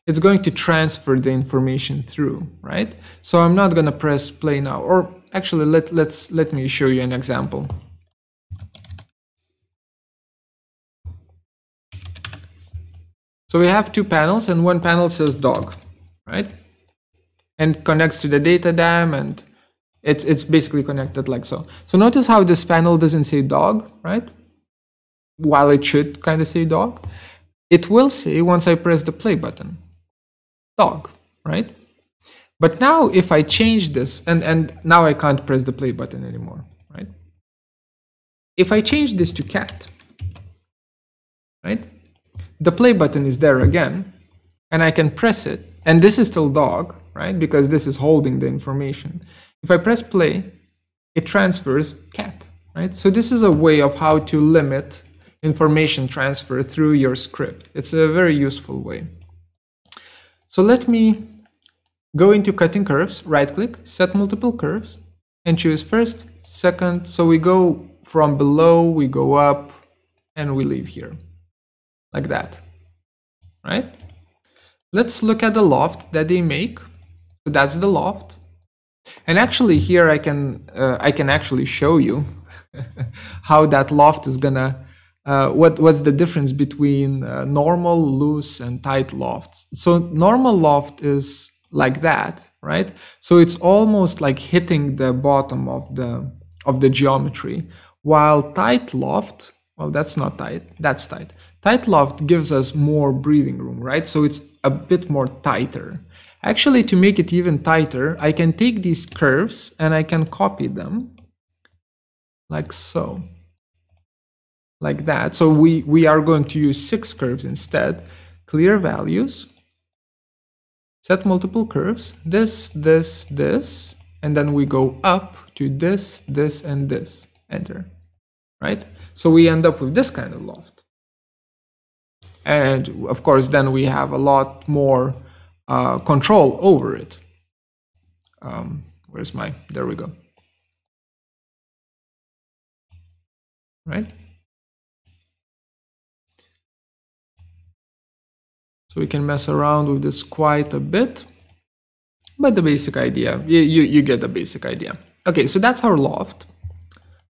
it's going to transfer the information through, right? So I'm not going to press play now, or actually let me show you an example. So we have two panels, and one panel says dog, right? And connects to the data dam, and it's basically connected like so. So notice how this panel doesn't say dog, right? While it should kind of say dog. It will say, once I press the play button, dog, right? But now if I change this, and now I can't press the play button anymore, right? If I change this to cat, right? The play button is there again, and I can press it, and this is still dog, right? Because this is holding the information. If I press play, it transfers cat, right? So this is a way of how to limit information transfer through your script. It's a very useful way. So let me go into cutting curves, right click, set multiple curves, and choose first, second. So we go from below, we go up, and we leave here, like that, right? Let's look at the loft that they make. So that's the loft. And actually here I can actually show you how that loft is gonna, what's the difference between normal, loose, and tight lofts. So normal loft is like that, right? So it's almost like hitting the bottom of the geometry, while tight loft, well, that's not tight, that's tight. Tight loft gives us more breathing room, right? So it's a bit more tighter. Actually, to make it even tighter, I can take these curves and I can copy them like so, like that. So we are going to use 6 curves instead. Clear values, set multiple curves, this, this, this, and then we go up to this, this, and this, enter, right? So we end up with this kind of loft. And of course, then we have a lot more control over it. Where's my, there we go. Right? So we can mess around with this quite a bit, but the basic idea, you get the basic idea. Okay, so that's our loft.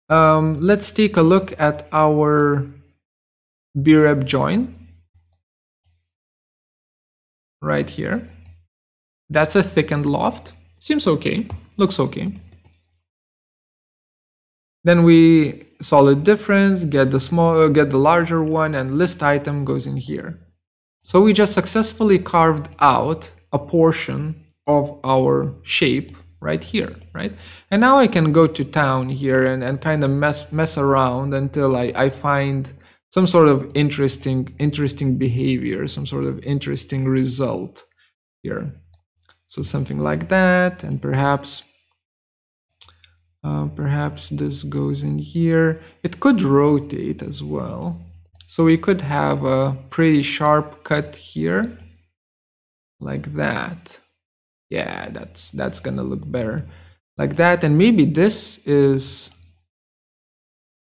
Let's take a look at our B-rep join. Right here. That's a thickened loft. Seems okay. Looks okay. Then we solid difference, get the larger one, and list item goes in here. So we just successfully carved out a portion of our shape right here, right? And now I can go to town here and kind of mess around until I find some sort of interesting behavior, some sort of interesting result here. So something like that, and perhaps this goes in here. It could rotate as well. So we could have a pretty sharp cut here, like that. Yeah, that's gonna look better, like that. And maybe this is,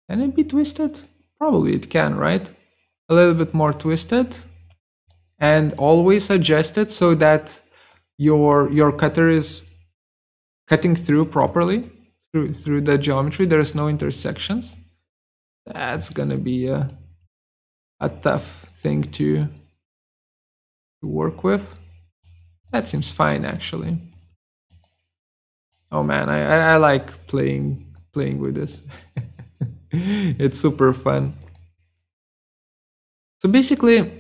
can it be twisted? Probably it can, right? A little bit more twisted, and always adjusted so that your cutter is cutting through properly through the geometry. There's no intersections. That's gonna be a tough thing to work with. That seems fine, actually. Oh man, I like playing with this. It's super fun. So basically,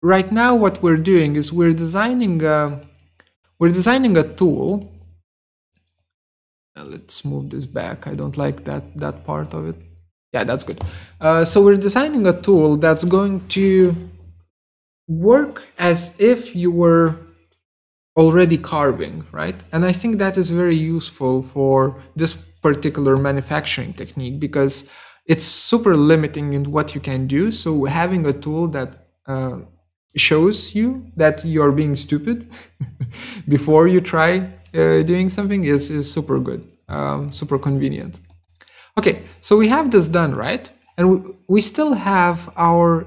right now what we're doing is we're designing a tool. Let's move this back. I don't like that part of it. Yeah, that's good. So we're designing a tool that's going to work as if you were already carving, right? And I think that is very useful for this particular manufacturing technique because it's super limiting in what you can do. So having a tool that shows you that you're being stupid before you try doing something is super good, super convenient. Okay, so we have this done, right? And we still have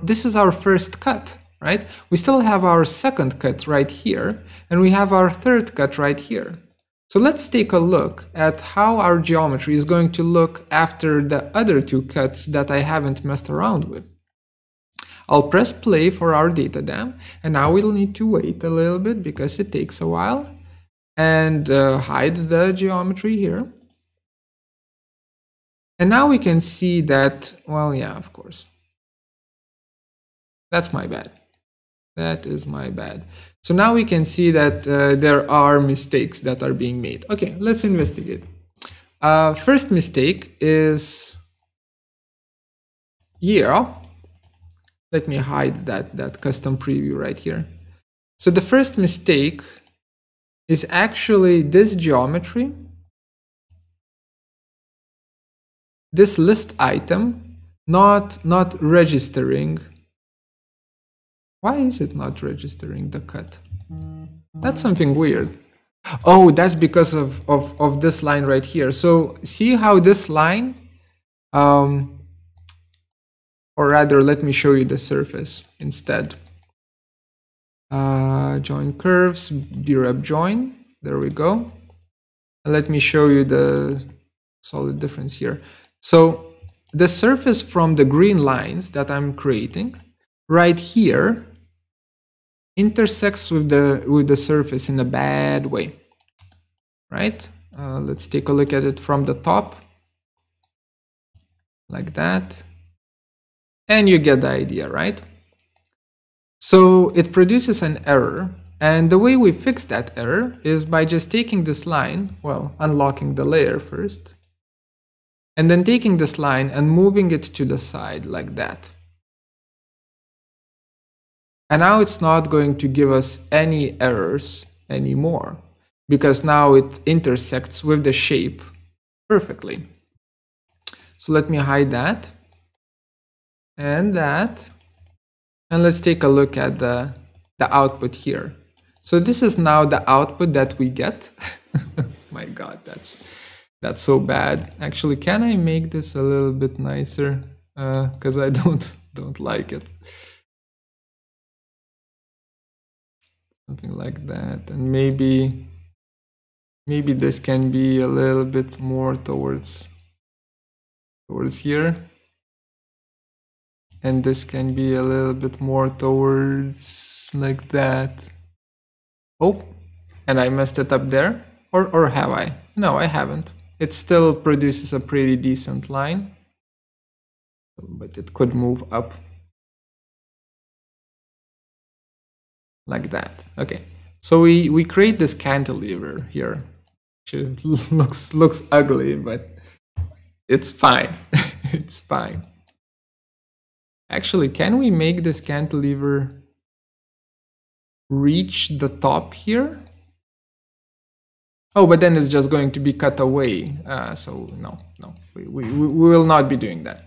this is our first cut, right? We still have our second cut right here, and we have our third cut right here. So let's take a look at how our geometry is going to look after the other 2 cuts that I haven't messed around with. I'll press play for our data dam, and now we'll need to wait a little bit because it takes a while, and hide the geometry here. And now we can see that, well, yeah, of course. That's my bad. That is my bad. So now we can see that there are mistakes that are being made. Okay, let's investigate. First mistake is Yeah, let me hide that custom preview right here. So the first mistake is actually this geometry, this list item, not registering. Why is it not registering the cut? That's something weird. Oh, that's because of this line right here. So see how this line, or rather, let me show you the surface instead. Join curves, brep join. There we go. Let me show you the solid difference here. So the surface from the green lines that I'm creating right here intersects with the surface in a bad way, right? Let's take a look at it from the top, like that, and you get the idea, right? So it produces an error, and the way we fix that error is by just taking this line, well, unlocking the layer first, and then taking this line and moving it to the side like that. And now it's not going to give us any errors anymore, because now it intersects with the shape perfectly. So let me hide that and that. And let's take a look at the output here. So this is now the output that we get. My God, that's so bad. Actually, can I make this a little bit nicer? Because I don't like it. Something like that, and maybe this can be a little bit more towards here, and this can be a little bit more towards like that. Oh, and I messed it up there, or have I? No, I haven't. It still produces a pretty decent line, but it could move up like that. Okay, so we create this cantilever here, which looks ugly, but it's fine. It's fine. Actually, can we make this cantilever reach the top here? Oh, but then it's just going to be cut away. So no, we will not be doing that.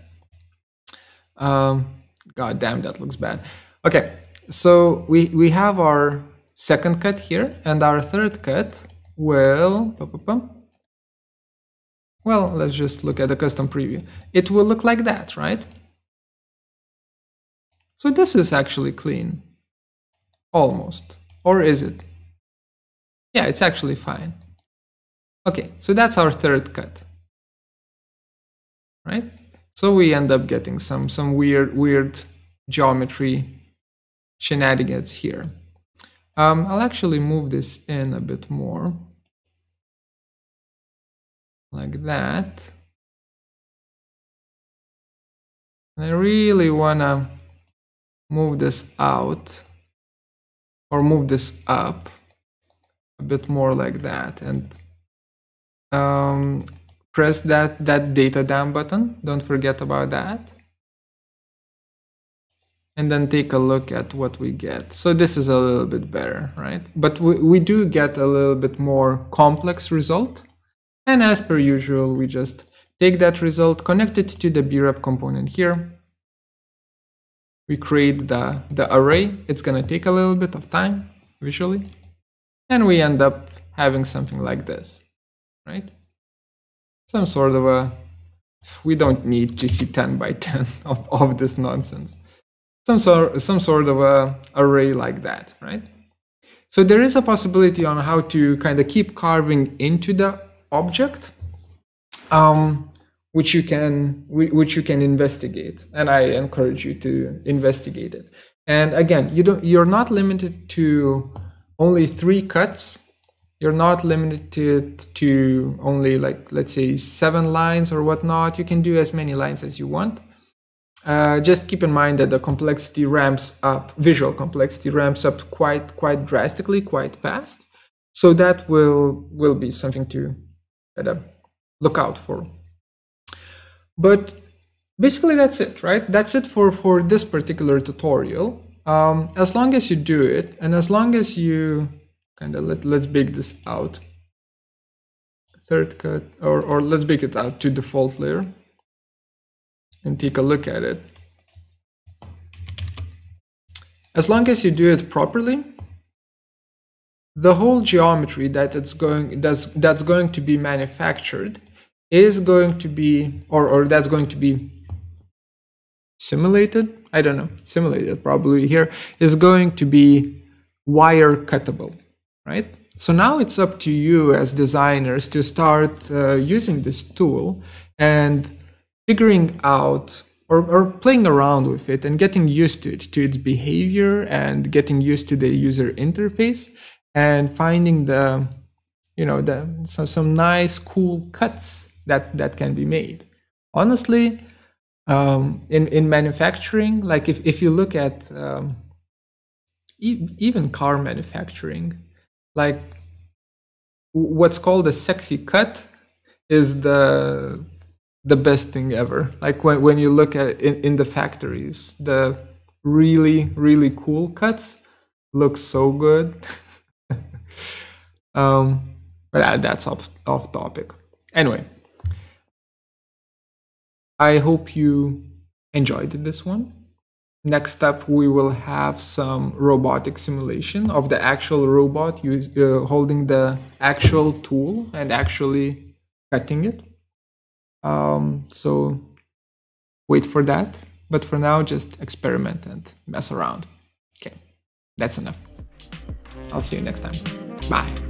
God damn, that looks bad. Okay, so we have our second cut here, and our third cut will, well, let's just look at the custom preview. It will look like that, right? So this is actually clean, almost, or is it? Yeah, it's actually fine. Okay, so that's our third cut, right? So we end up getting some weird geometry shenanigans here. I'll actually move this in a bit more, like that. And I really wanna move this out, or move this up a bit more like that, and press that data down button. Don't forget about that. And then take a look at what we get. So this is a little bit better, right? But we do get a little bit more complex result. And as per usual, we just take that result, connect it to the brep component here. We create the array. It's gonna take a little bit of time visually. And we end up having something like this, right? Some sort of a, we don't need GC 10 by 10 of this nonsense. Some sort of a array like that, right? So there is a possibility on how to kind of keep carving into the object, which you can investigate, and I encourage you to investigate it. And again, you're not limited to only 3 cuts. You're not limited to only, like, let's say 7 lines or whatnot. You can do as many lines as you want. Just keep in mind that the complexity ramps up, visual complexity ramps up quite drastically, quite fast. So that will be something to look out for. But basically that's it, right? That's it for this particular tutorial. As long as you do it, and as long as you kind of let's bake this out. Third cut, or let's bake it out to default layer and take a look at it. As long as you do it properly, the whole geometry that's going to be manufactured is going to be, or that's going to be simulated, I don't know, simulated probably here, is going to be wire cuttable, right? So now it's up to you as designers to start using this tool and figuring out or playing around with it and getting used to it, to its behavior, and getting used to the user interface, and finding the, you know, some nice cool cuts that can be made. Honestly, in manufacturing, like if you look at even car manufacturing, like what's called a sexy cut is the best thing ever. Like when you look at it in the factories, the really cool cuts look so good. But that's off topic. Anyway, I hope you enjoyed this one. Next up, we will have some robotic simulation of the actual robot holding the actual tool and actually cutting it. So wait for that. But for now, just experiment and mess around. Okay, that's enough. I'll see you next time. Bye.